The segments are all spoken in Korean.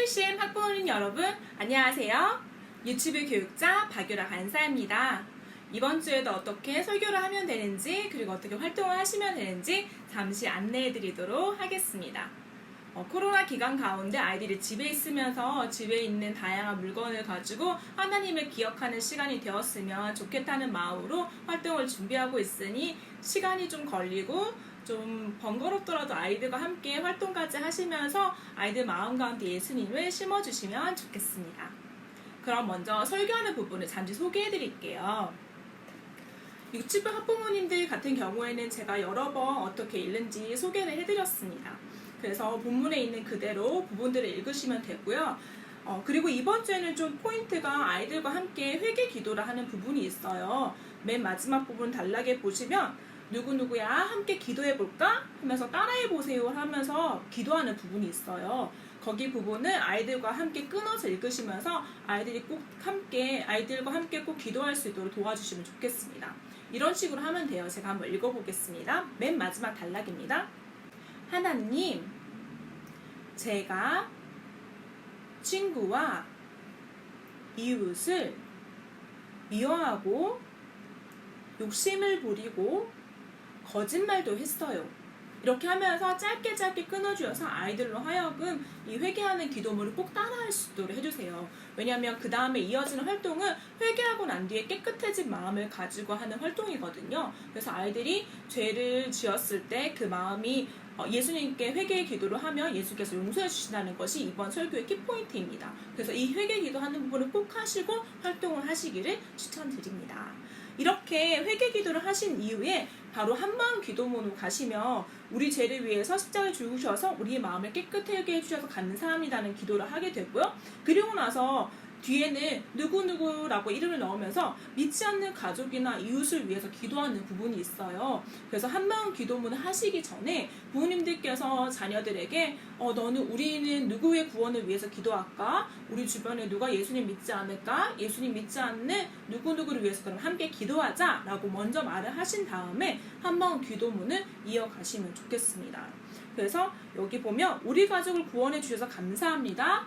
PCM 학부모님 여러분, 안녕하세요. 유튜브 교육자 박유라 간사입니다. 이번 주에도 어떻게 설교를 하면 되는지, 그리고 어떻게 활동을 하시면 되는지 잠시 안내해 드리도록 하겠습니다. 코로나 기간 가운데 아이들이 집에 있으면서 집에 있는 다양한 물건을 가지고 하나님을 기억하는 시간이 되었으면 좋겠다는 마음으로 활동을 준비하고 있으니 시간이 좀 걸리고 좀 번거롭더라도 아이들과 함께 활동까지 하시면서 아이들 마음 가운데 예수님을 심어주시면 좋겠습니다. 그럼 먼저 설교하는 부분을 잠시 소개해 드릴게요. 유튜브 학부모님들 같은 경우에는 제가 여러 번 어떻게 읽는지 소개를 해드렸습니다. 그래서 본문에 있는 그대로 부분들을 읽으시면 되고요. 그리고 이번 주에는 좀 포인트가 아이들과 함께 회개 기도를 하는 부분이 있어요. 맨 마지막 부분 단락에 보시면 누구누구야 함께 기도해볼까? 하면서 따라해보세요 하면서 기도하는 부분이 있어요. 거기 부분은 아이들과 함께 끊어서 읽으시면서 아이들과 함께 꼭 기도할 수 있도록 도와주시면 좋겠습니다. 이런 식으로 하면 돼요. 제가 한번 읽어보겠습니다. 맨 마지막 단락입니다. 하나님, 제가 친구와 이웃을 미워하고 욕심을 부리고 거짓말도 했어요. 이렇게 하면서 짧게 끊어주어서 아이들로 하여금 이 회개하는 기도문을 꼭 따라할 수 있도록 해주세요. 왜냐하면 그 다음에 이어지는 활동은 회개하고 난 뒤에 깨끗해진 마음을 가지고 하는 활동이거든요. 그래서 아이들이 죄를 지었을 때 그 마음이 예수님께 회개의 기도를 하면 예수께서 용서해 주신다는 것이 이번 설교의 키포인트입니다. 그래서 이 회개 기도하는 부분을 꼭 하시고 활동을 하시기를 추천드립니다. 이렇게 회개 기도를 하신 이후에 바로 한마음 기도문으로 가시면 우리 죄를 위해서 십자가에 죽으셔서 우리의 마음을 깨끗하게 해주셔서 감사합니다는 기도를 하게 되고요. 그리고 나서 뒤에는 누구누구라고 이름을 넣으면서 믿지 않는 가족이나 이웃을 위해서 기도하는 부분이 있어요. 그래서 한마음 기도문을 하시기 전에 부모님들께서 자녀들에게 우리는 누구의 구원을 위해서 기도할까? 우리 주변에 누가 예수님 믿지 않을까? 예수님 믿지 않는 누구누구를 위해서 그럼 함께 기도하자 라고 먼저 말을 하신 다음에 한마음 기도문을 이어가시면 좋겠습니다. 그래서 여기 보면 우리 가족을 구원해 주셔서 감사합니다.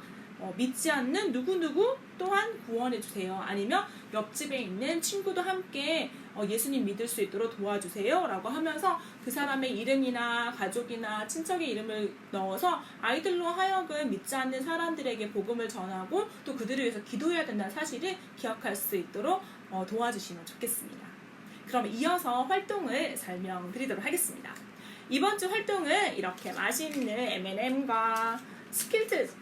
믿지 않는 누구누구 또한 구원해 주세요. 아니면 옆집에 있는 친구도 함께 예수님 믿을 수 있도록 도와주세요 라고 하면서 그 사람의 이름이나 가족이나 친척의 이름을 넣어서 아이들로 하여금 믿지 않는 사람들에게 복음을 전하고 또 그들을 위해서 기도해야 된다는 사실을 기억할 수 있도록 도와주시면 좋겠습니다. 그럼 이어서 활동을 설명드리도록 하겠습니다. 이번 주 활동은 이렇게 맛있는 M&M과 스킬트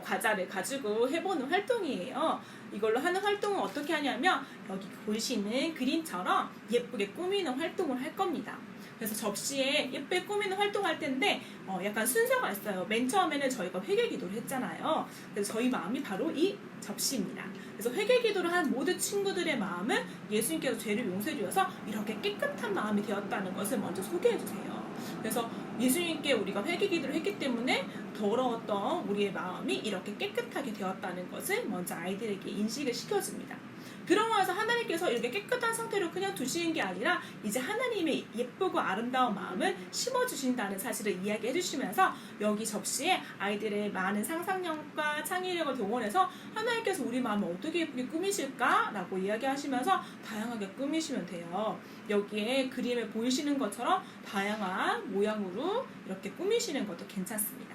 과자를 가지고 해보는 활동이에요. 이걸로 하는 활동은 어떻게 하냐면 여기 보시는 그림처럼 예쁘게 꾸미는 활동을 할 겁니다. 그래서 접시에 예쁘게 꾸미는 활동할 텐데 약간 순서가 있어요. 맨 처음에는 저희가 회개 기도를 했잖아요. 그래서 저희 마음이 바로 이 접시입니다. 그래서 회개 기도를 한 모든 친구들의 마음은 예수님께서 죄를 용서해 주셔서 이렇게 깨끗한 마음이 되었다는 것을 먼저 소개해 주세요. 그래서 예수님께 우리가 회개 기도를 했기 때문에 더러웠던 우리의 마음이 이렇게 깨끗하게 되었다는 것을 먼저 아이들에게 인식을 시켜줍니다. 그러고 나서 하나님께서 이렇게 깨끗한 상태로 그냥 두시는 게 아니라 이제 하나님의 예쁘고 아름다운 마음을 심어주신다는 사실을 이야기해 주시면서 여기 접시에 아이들의 많은 상상력과 창의력을 동원해서 하나님께서 우리 마음을 어떻게 예쁘게 꾸미실까? 라고 이야기하시면서 다양하게 꾸미시면 돼요. 여기에 그림에 보이시는 것처럼 다양한 모양으로 이렇게 꾸미시는 것도 괜찮습니다.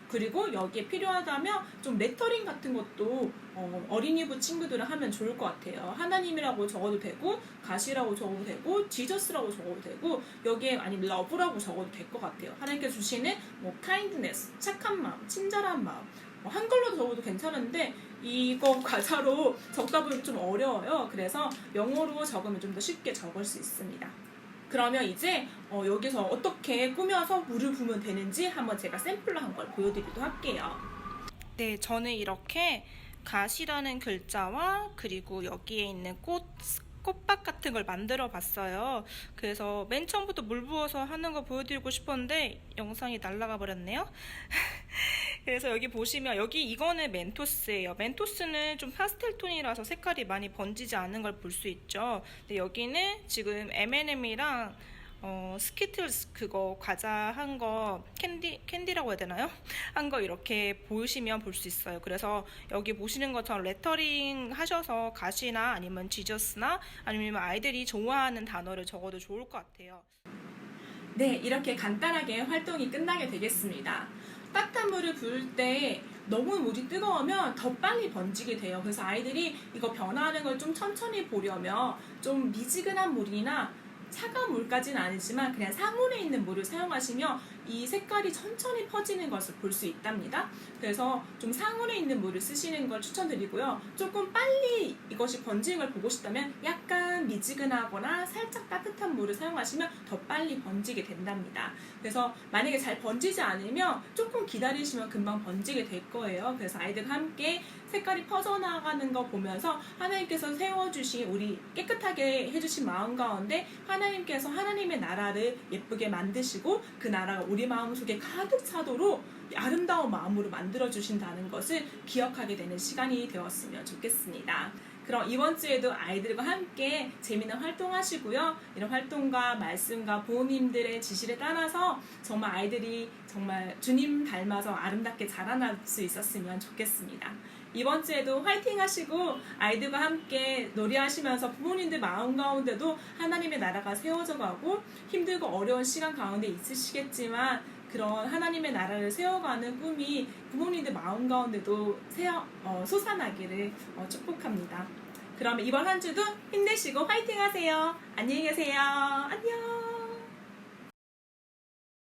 그리고 여기에 필요하다면 좀 레터링 같은 것도 어린이부 친구들은 하면 좋을 것 같아요. 하나님이라고 적어도 되고 가시라고 적어도 되고 지저스라고 적어도 되고 여기에 아니면 러브라고 적어도 될 것 같아요. 하나님께서 주시는 kindness, 착한 마음, 친절한 마음 한글로 적어도 괜찮은데 이거 과자로 적다 보면 좀 어려워요. 그래서 영어로 적으면 좀 더 쉽게 적을 수 있습니다. 그러면 이제 여기서 어떻게 꾸며서 물을 부으면 되는지 한번 제가 샘플로 한 걸 보여드리도록 할게요. 네, 저는 이렇게 갓이라는 글자와 그리고 여기에 있는 꽃밭 같은 걸 만들어 봤어요. 그래서 맨 처음부터 물 부어서 하는 거 보여드리고 싶었는데 영상이 날아가 버렸네요. 그래서 여기 보시면 이거는 멘토스예요. 멘토스는 좀 파스텔 톤이라서 색깔이 많이 번지지 않은 걸 볼 수 있죠. 근데 여기는 지금 M&M이랑 스키틀스 그거 과자 한 거 캔디라고 해야 되나요? 한 거 이렇게 보시면 볼 수 있어요. 그래서 여기 보시는 것처럼 레터링 하셔서 가시나 아니면 지저스나 아니면 아이들이 좋아하는 단어를 적어도 좋을 것 같아요. 네, 이렇게 간단하게 활동이 끝나게 되겠습니다. 따뜻한 물을 부을 때 너무 물이 뜨거우면 더 빨리 번지게 돼요. 그래서 아이들이 이거 변화하는 걸 좀 천천히 보려면 좀 미지근한 물이나 차가운 물까지는 아니지만 그냥 상온에 있는 물을 사용하시면 이 색깔이 천천히 퍼지는 것을 볼 수 있답니다. 그래서 좀 상온에 있는 물을 쓰시는 걸 추천드리고요. 조금 빨리 이것이 번지는 걸 보고 싶다면 약간 미지근하거나 살짝 따뜻한 물을 사용하시면 더 빨리 번지게 된답니다. 그래서 만약에 잘 번지지 않으면 조금 기다리시면 금방 번지게 될 거예요. 그래서 아이들과 함께 색깔이 퍼져나가는 거 보면서 하나님께서 세워주신 우리 깨끗하게 해주신 마음 가운데 하나님께서 하나님의 나라를 예쁘게 만드시고 그 나라가 우리 마음속에 가득 차도록 아름다운 마음으로 만들어주신다는 것을 기억하게 되는 시간이 되었으면 좋겠습니다. 그럼 이번 주에도 아이들과 함께 재미있는 활동하시고요. 이런 활동과 말씀과 부모님들의 지시를 따라서 정말 아이들이 정말 주님 닮아서 아름답게 자라날 수 있었으면 좋겠습니다. 이번 주에도 화이팅 하시고 아이들과 함께 놀이하시면서 부모님들 마음 가운데도 하나님의 나라가 세워져 가고 힘들고 어려운 시간 가운데 있으시겠지만 그런 하나님의 나라를 세워가는 꿈이 부모님들 마음 가운데도 솟아나기를 축복합니다. 그러면 이번 한 주도 힘내시고 화이팅 하세요. 안녕히 계세요. 안녕.